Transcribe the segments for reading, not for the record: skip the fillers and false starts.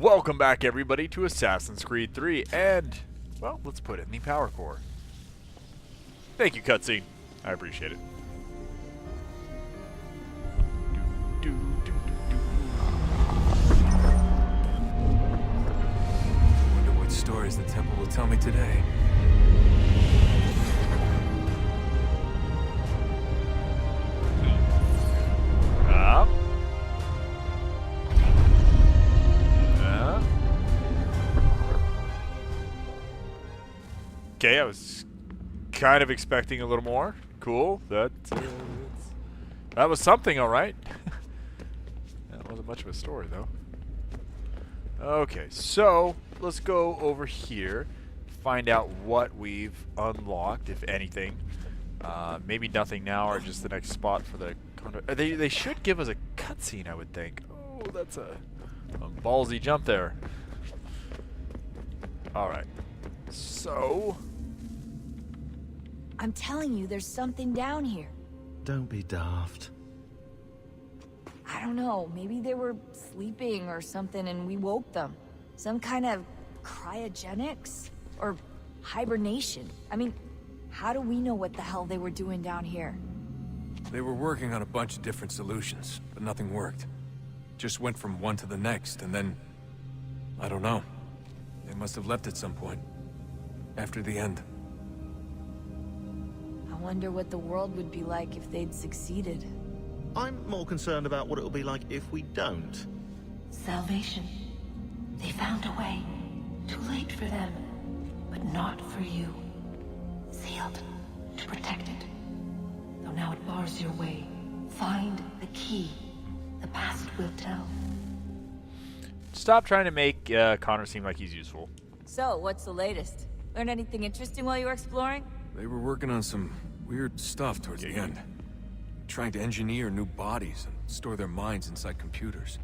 Welcome back, everybody, to Assassin's Creed 3, and, well, let's put it in the power core. Thank you, cutscene. I appreciate it. I wonder what stories the temple will tell me today. Okay, I was kind of expecting a little more. Cool. That was something, all right. That wasn't much of a story, though. Okay, so let's go over here, find out what we've unlocked, if anything. Maybe nothing now, or just the next spot for the... They should give us a cutscene, I would think. Oh, that's a ballsy jump there. All right. So... I'm telling you, there's something down here. Don't be daft. I don't know, maybe they were sleeping or something and we woke them. Some kind of cryogenics? Or hibernation. I mean, how do we know what the hell they were doing down here? They were working on a bunch of different solutions, but nothing worked. Just went from one to the next, and then... I don't know. They must have left at some point. After the end. I wonder what the world would be like if they'd succeeded. I'm more concerned about what it'll be like if we don't. Salvation. They found a way. Too late for them, but not for you. Sealed to protect it. Though now it bars your way. Find the key. The past will tell. Stop trying to make Connor seem like he's useful. So, what's the latest? Learned anything interesting while you were exploring? They were working on some weird stuff towards the end. Trying to engineer new bodies and store their minds inside computers.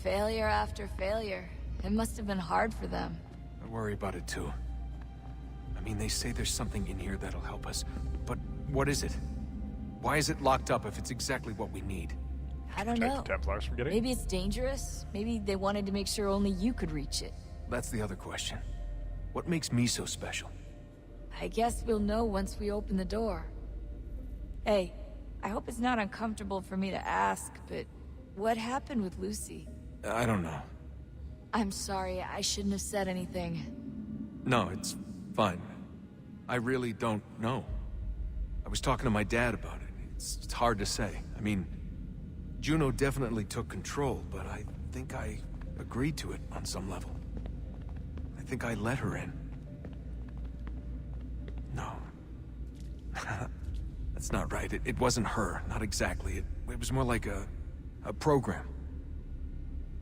Failure after failure. It must have been hard for them. I worry about it too. I mean, they say there's something in here that'll help us, but what is it? Why is it locked up if it's exactly what we need? I don't know. Templars from getting. Maybe it's dangerous. Maybe they wanted to make sure only you could reach it. That's the other question. What makes me so special? I guess we'll know once we open the door. Hey, I hope it's not uncomfortable for me to ask, but what happened with Lucy? I don't know. I'm sorry, I shouldn't have said anything. No, it's fine. I really don't know. I was talking to my dad about it. It's hard to say. I mean, Juno definitely took control, but I think I agreed to it on some level. I think I let her in. No. That's not right. It wasn't her. Not exactly. It was more like a program.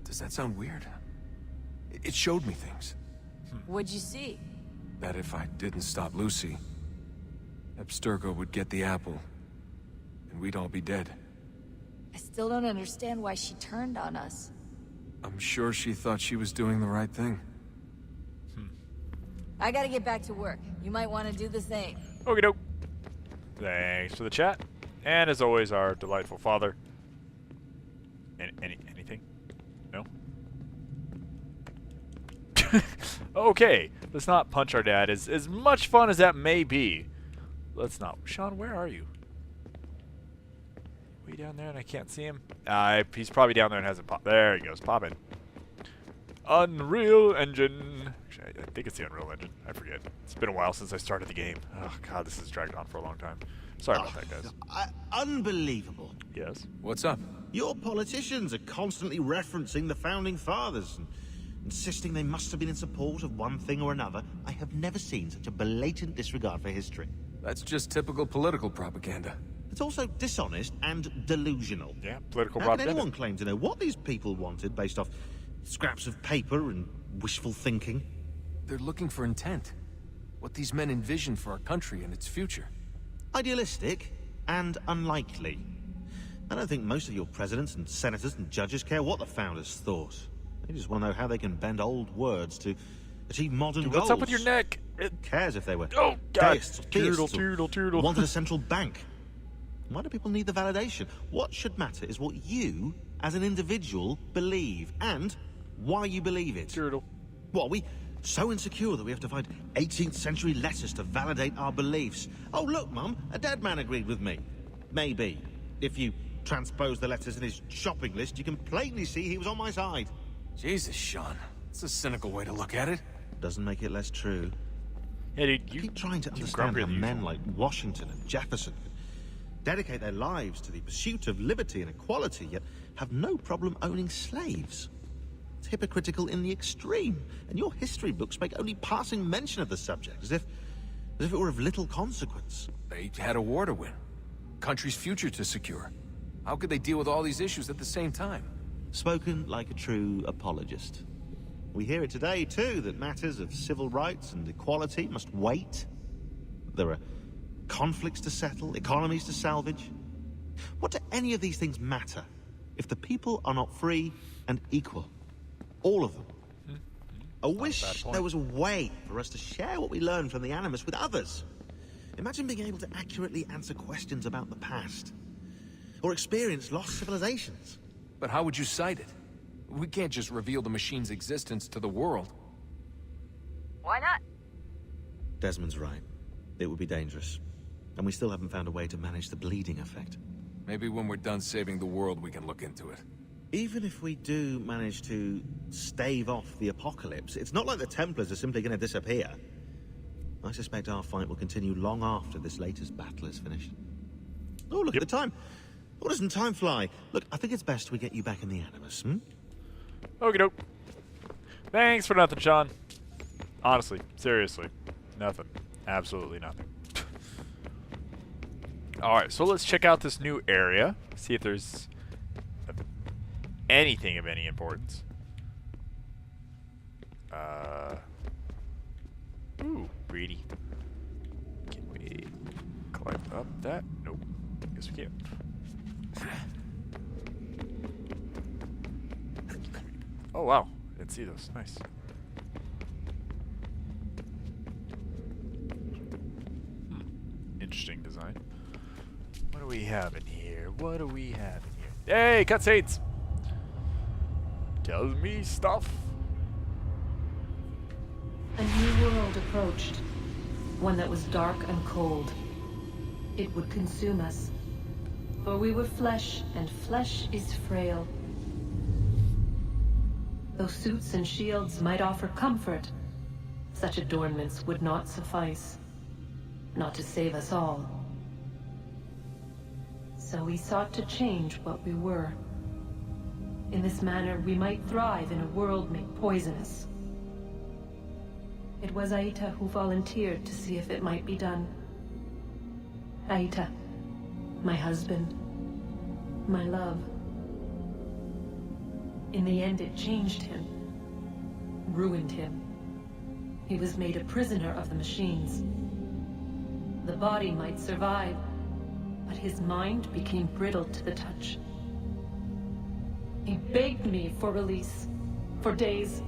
Does that sound weird? It showed me things. What'd you see? That if I didn't stop Lucy, Abstergo would get the apple, and we'd all be dead. I still don't understand why she turned on us. I'm sure she thought she was doing the right thing. I gotta get back to work. You might want to do the same. Okie doke. Thanks for the chat. And as always, our delightful father. Anything? No? Okay. Let's not punch our dad. As much fun as that may be. Let's not. Sean, where are you? Way down there and I can't see him? He's probably down there and hasn't popped. There he goes. Pop in. Unreal Engine. Actually, I think it's the Unreal Engine. I forget. It's been a while since I started the game. Oh, God, this has dragged on for a long time. Sorry about that, guys. Unbelievable. Yes? What's up? Your politicians are constantly referencing the Founding Fathers and insisting they must have been in support of one thing or another. I have never seen such a blatant disregard for history. That's just typical political propaganda. It's also dishonest and delusional. Yeah, political How can propaganda. anyone claim to know what these people wanted based off scraps of paper and wishful thinking? They're looking for intent. What these men envision for our country and its future. Idealistic and unlikely. I don't think most of your presidents and senators and judges care what the founders thought. They just want to know how they can bend old words to achieve modern Dude, goals. what's up with your neck? Who cares if they were Oh, God. deists, theists, Toodle. wanted a central bank? Why do people need the validation? What should matter is what you, as an individual, believe. And Why you believe it. Turtle. What, are we so insecure that we have to find 18th century letters to validate our beliefs? Oh, look, Mum, a dead man agreed with me. Maybe. If you transpose the letters in his shopping list, you can plainly see he was on my side. Jesus, Sean. It's a cynical way to look at it. Doesn't make it less true. Yeah, dude, I you keep trying to you understand grumpier how than men usual. like Washington and Jefferson could dedicate their lives to the pursuit of liberty and equality, yet have no problem owning slaves. It's hypocritical in the extreme, and your history books make only passing mention of the subject, as if it were of little consequence. They had a war to win. Country's future to secure. How could they deal with all these issues at the same time? Spoken like a true apologist. We hear it today, too, that matters of civil rights and equality must wait. There are conflicts to settle, economies to salvage. What do any of these things matter if the people are not free and equal? All of them. I wish there was a way for us to share what we learn from the Animus with others. Imagine being able to accurately answer questions about the past. Or experience lost civilizations. But how would you cite it? We can't just reveal the machine's existence to the world. Why not? Desmond's right. It would be dangerous. And we still haven't found a way to manage the bleeding effect. Maybe when we're done saving the world, we can look into it. Even if we do manage to stave off the apocalypse, it's not like the Templars are simply going to disappear. I suspect our fight will continue long after this latest battle is finished. Oh, look at the time. Oh, doesn't time fly? Look, I think it's best we get you back in the Animus, Okie doke. Thanks for nothing, Sean. Honestly, seriously. Nothing. Absolutely nothing. Alright, so let's check out this new area. See if there's anything of any importance. Ooh, greedy. Can we climb up that? Nope. Guess we can't. Oh wow, didn't see those. Nice. Interesting design. What do we have in here? What do we have in here? Hey, cutscenes! Tell me stuff. A new world approached. One that was dark and cold. It would consume us. For we were flesh, and flesh is frail. Though suits and shields might offer comfort, such adornments would not suffice. Not to save us all. So we sought to change what we were. In this manner, we might thrive in a world made poisonous. It was Aita who volunteered to see if it might be done. Aita, my husband, my love. In the end, it changed him, ruined him. He was made a prisoner of the machines. The body might survive, but his mind became brittle to the touch. He begged me for release, for days,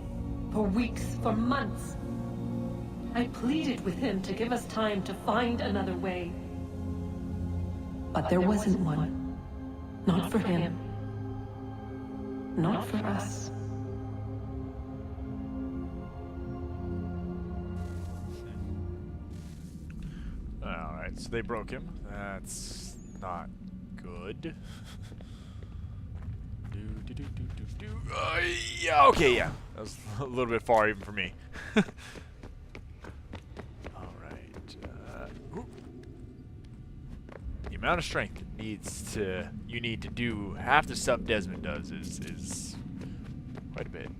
for weeks, for months. I pleaded with him to give us time to find another way. But there wasn't one. Not for him. Not for us. Alright, so they broke him. That's not good. Yeah, okay, yeah. That was a little bit far even for me. Alright. The amount of strength you need to do half the stuff Desmond does is quite a bit.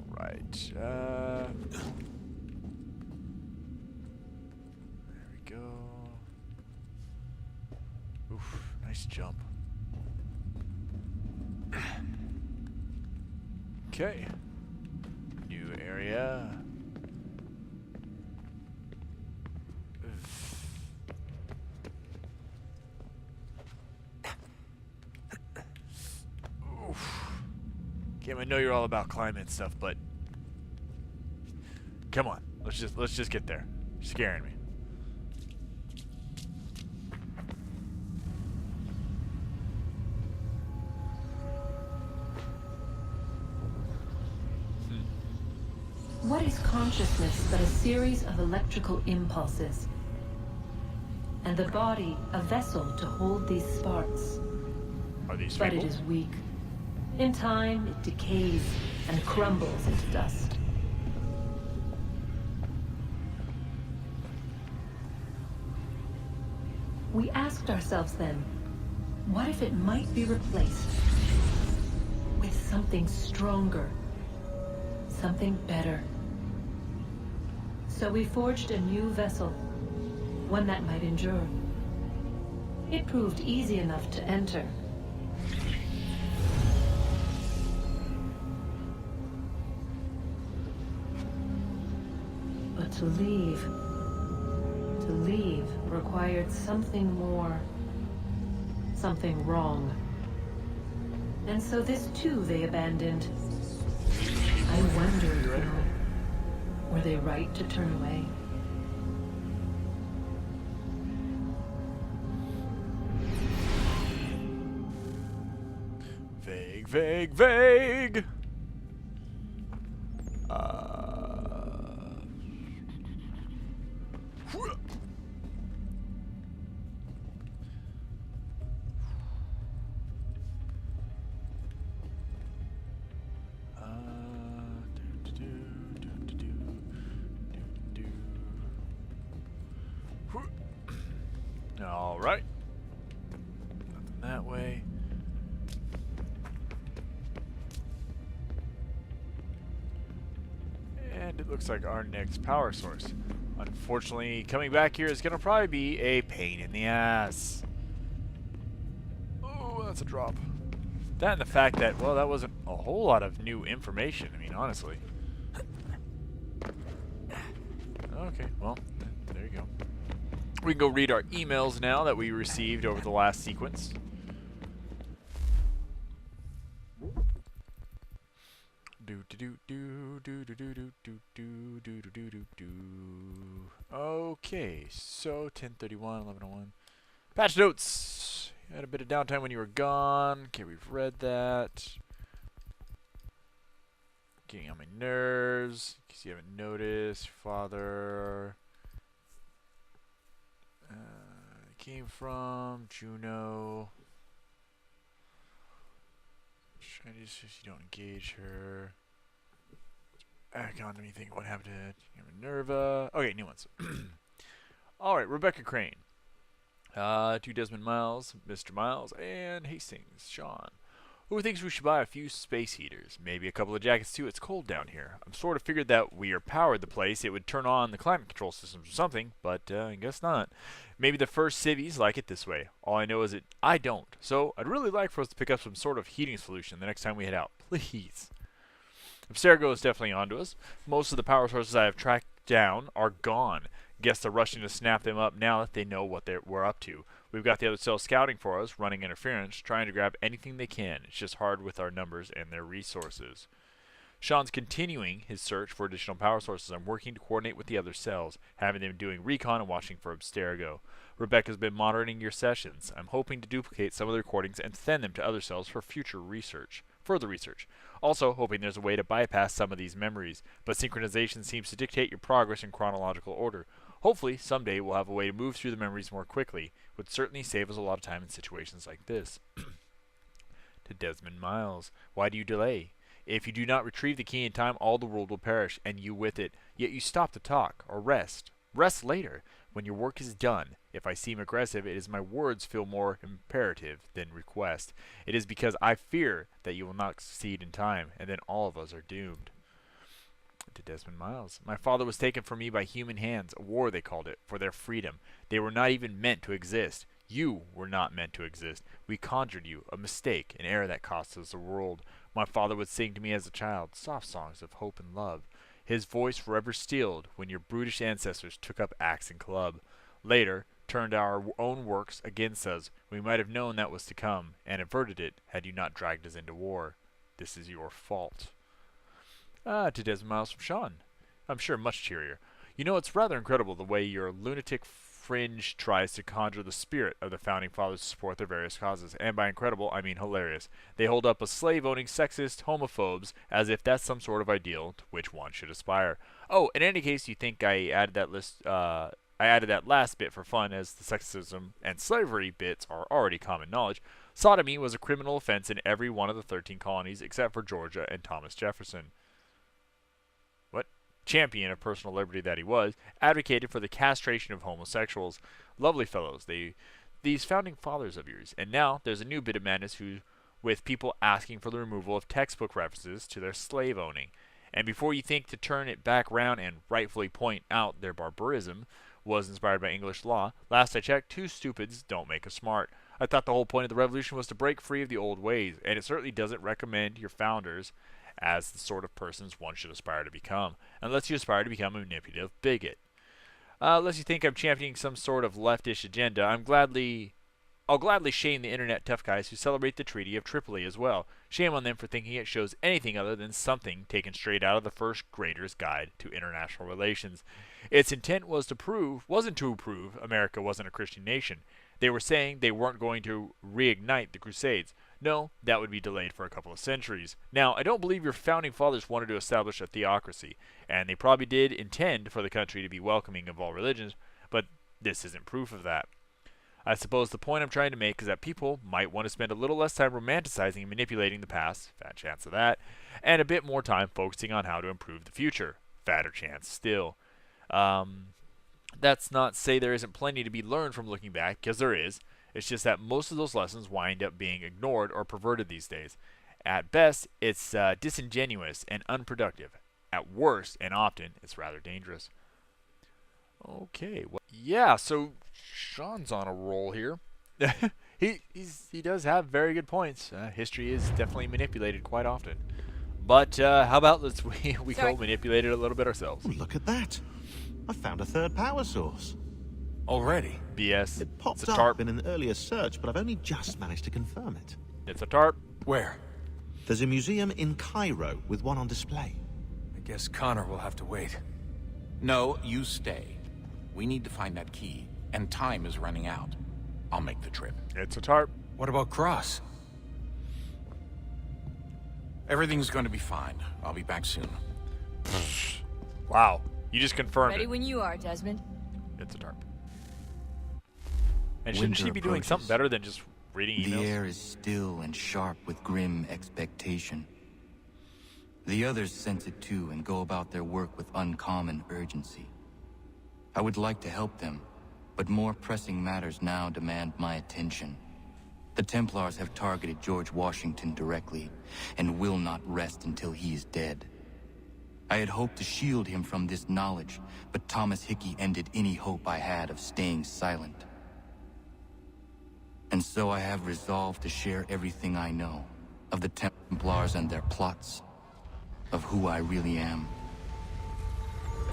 Alright. There we go. Oof, nice jump. Okay. New area. Oof. Kim, I know you're all about climbing and stuff, but come on, let's just get there. You're scaring me. is consciousness but a series of electrical impulses? And the body a vessel to hold these sparks. Are these But people? it is weak. In time, it decays and crumbles into dust. We asked ourselves then, what if it might be replaced with something stronger, something better? So we forged a new vessel, one that might endure. It proved easy enough to enter. But to leave required something more, something wrong. And so this too they abandoned. I wonder, though, were they right to turn away? Vague, vague, vague. All right. Nothing that way. And it looks like our next power source. Unfortunately, coming back here is going to probably be a pain in the ass. Oh, that's a drop. That and the fact that, well, that wasn't a whole lot of new information. I mean, honestly. Okay, well, there you go. We can go read our emails now that we received over the last sequence. Okay, so 10:31, 11:01. Patch notes. You had a bit of downtime when you were gone. Okay, we've read that. Getting on my nerves. In case you haven't noticed, father. Came from Juno. Trying to see if you don't engage her. Back on anything. What happened to Minerva? Okay, new ones. Alright, Rebecca Crane. To Desmond Miles, Mr. Miles, and Hastings, Sean. Who thinks we should buy a few space heaters? Maybe a couple of jackets too. It's cold down here. I'm sort of figured that we are powered the place. It would turn on the climate control systems or something, but I guess not. Maybe the first civvies like it this way. All I know is that I don't. So I'd really like for us to pick up some sort of heating solution the next time we head out. Please. Abstergo is definitely onto us. Most of the power sources I have tracked down are gone. Guess they're rushing to snap them up now that they know what we're up to. We've got the other cells scouting for us, running interference, trying to grab anything they can. It's just hard with our numbers and their resources. Sean's continuing his search for additional power sources. I'm working to coordinate with the other cells, having them doing recon and watching for Abstergo. Rebecca's been monitoring your sessions. I'm hoping to duplicate some of the recordings and send them to other cells for further research. Also, hoping there's a way to bypass some of these memories, but synchronization seems to dictate your progress in chronological order. Hopefully, someday we'll have a way to move through the memories more quickly. Would certainly save us a lot of time in situations like this. To Desmond Miles, why do you delay? If you do not retrieve the key in time, all the world will perish, and you with it. Yet you stop to talk, or rest. Rest later, when your work is done. If I seem aggressive, it is my words feel more imperative than request. It is because I fear that you will not succeed in time, and then all of us are doomed. To Desmond Miles. My father was taken from me by human hands, a war they called it, for their freedom. They were not even meant to exist. You were not meant to exist. We conjured you, a mistake, an error that cost us the world. My father would sing to me as a child, soft songs of hope and love. His voice forever stilled when your brutish ancestors took up axe and club. Later, turned our own works against us. We might have known that was to come, and averted it, had you not dragged us into war. This is your fault. To Desmond Miles from Sean. I'm sure much cheerier. You know, it's rather incredible the way your lunatic fringe tries to conjure the spirit of the Founding Fathers to support their various causes. And by incredible, I mean hilarious. They hold up a slave-owning sexist homophobes as if that's some sort of ideal to which one should aspire. Oh, in any case, you think I added that list... I added that last bit for fun, as the sexism and slavery bits are already common knowledge. Sodomy was a criminal offense in every one of the 13 colonies except for Georgia and Thomas Jefferson. What? Champion of personal liberty that he was, advocated for the castration of homosexuals. Lovely fellows, these founding fathers of yours. And now there's a new bit of madness with people asking for the removal of textbook references to their slave owning. And before you think to turn it back round and rightfully point out their barbarism was inspired by English law, last I checked, two stupids don't make a smart. I thought the whole point of the revolution was to break free of the old ways, and it certainly doesn't recommend your founders as the sort of persons one should aspire to become, unless you aspire to become a manipulative bigot. Unless you think I'm championing some sort of leftish agenda, I'll gladly shame the internet tough guys who celebrate the Treaty of Tripoli as well. Shame on them for thinking it shows anything other than something taken straight out of the first grader's guide to international relations. Its intent wasn't to prove America wasn't a Christian nation. They were saying they weren't going to reignite the Crusades. No, that would be delayed for a couple of centuries. Now, I don't believe your founding fathers wanted to establish a theocracy, and they probably did intend for the country to be welcoming of all religions, but this isn't proof of that. I suppose the point I'm trying to make is that people might want to spend a little less time romanticizing and manipulating the past, fat chance of that, and a bit more time focusing on how to improve the future, fatter chance still. That's not to say there isn't plenty to be learned from looking back, because there is. It's just that most of those lessons wind up being ignored or perverted these days. At best, it's disingenuous and unproductive. At worst, and often, it's rather dangerous. Okay, well, yeah, so Sean's on a roll here. he does have very good points. History is definitely manipulated quite often. But how about we go manipulate it a little bit ourselves? Oh, look at that. I found a third power source. Already? BS. It popped It's a tarp. up in an earlier search, but I've only just managed to confirm it. It's a tarp. Where? There's a museum in Cairo with one on display. I guess Connor will have to wait. No, you stay. We need to find that key, and time is running out. I'll make the trip. It's a tarp. What about Cross? Everything's going to be fine. I'll be back soon. Wow. You just confirmed Ready it. when you are, Desmond. It's a tarp. And shouldn't she be doing something better than just reading emails? The air is still and sharp with grim expectation. The others sense it too and go about their work with uncommon urgency. I would like to help them, but more pressing matters now demand my attention. The Templars have targeted George Washington directly, and will not rest until he is dead. I had hoped to shield him from this knowledge, but Thomas Hickey ended any hope I had of staying silent. And so I have resolved to share everything I know of the Templars and their plots, of who I really am.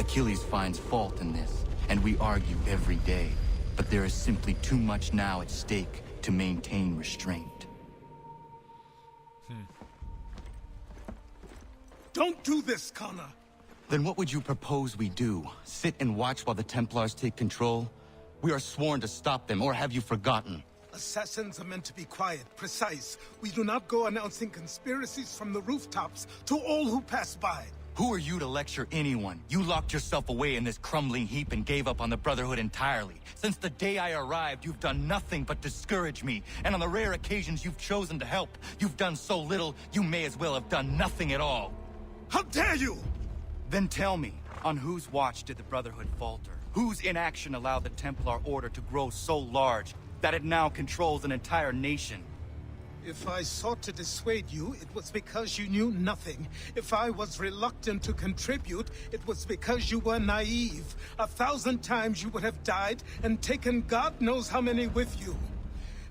Achilles finds fault in this, and we argue every day, but there is simply too much now at stake to maintain restraint. Don't do this, Connor. Then what would you propose we do? Sit and watch while the Templars take control? We are sworn to stop them, or have you forgotten? Assassins are meant to be quiet, precise. We do not go announcing conspiracies from the rooftops to all who pass by. Who are you to lecture anyone? You locked yourself away in this crumbling heap and gave up on the Brotherhood entirely. Since the day I arrived, you've done nothing but discourage me. And on the rare occasions you've chosen to help, you've done so little, you may as well have done nothing at all. How dare you! Then tell me, on whose watch did the Brotherhood falter? Whose inaction allowed the Templar Order to grow so large that it now controls an entire nation? If I sought to dissuade you, it was because you knew nothing. If I was reluctant to contribute, it was because you were naive. 1,000 times you would have died and taken God knows how many with you.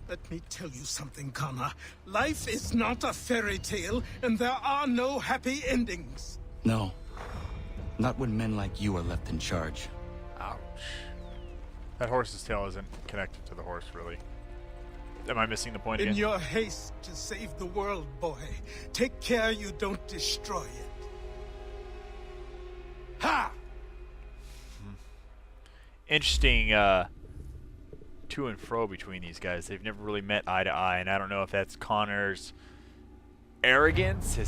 Let me tell you something, Connor. Life is not a fairy tale, and there are no happy endings. No. Not when men like you are left in charge. Ouch. That horse's tail isn't connected to the horse, really. Am I missing the point In again? your haste to save the world, boy, take care you don't destroy it. Ha! Interesting to and fro between these guys. They've never really met eye to eye, and I don't know if that's Connor's arrogance, his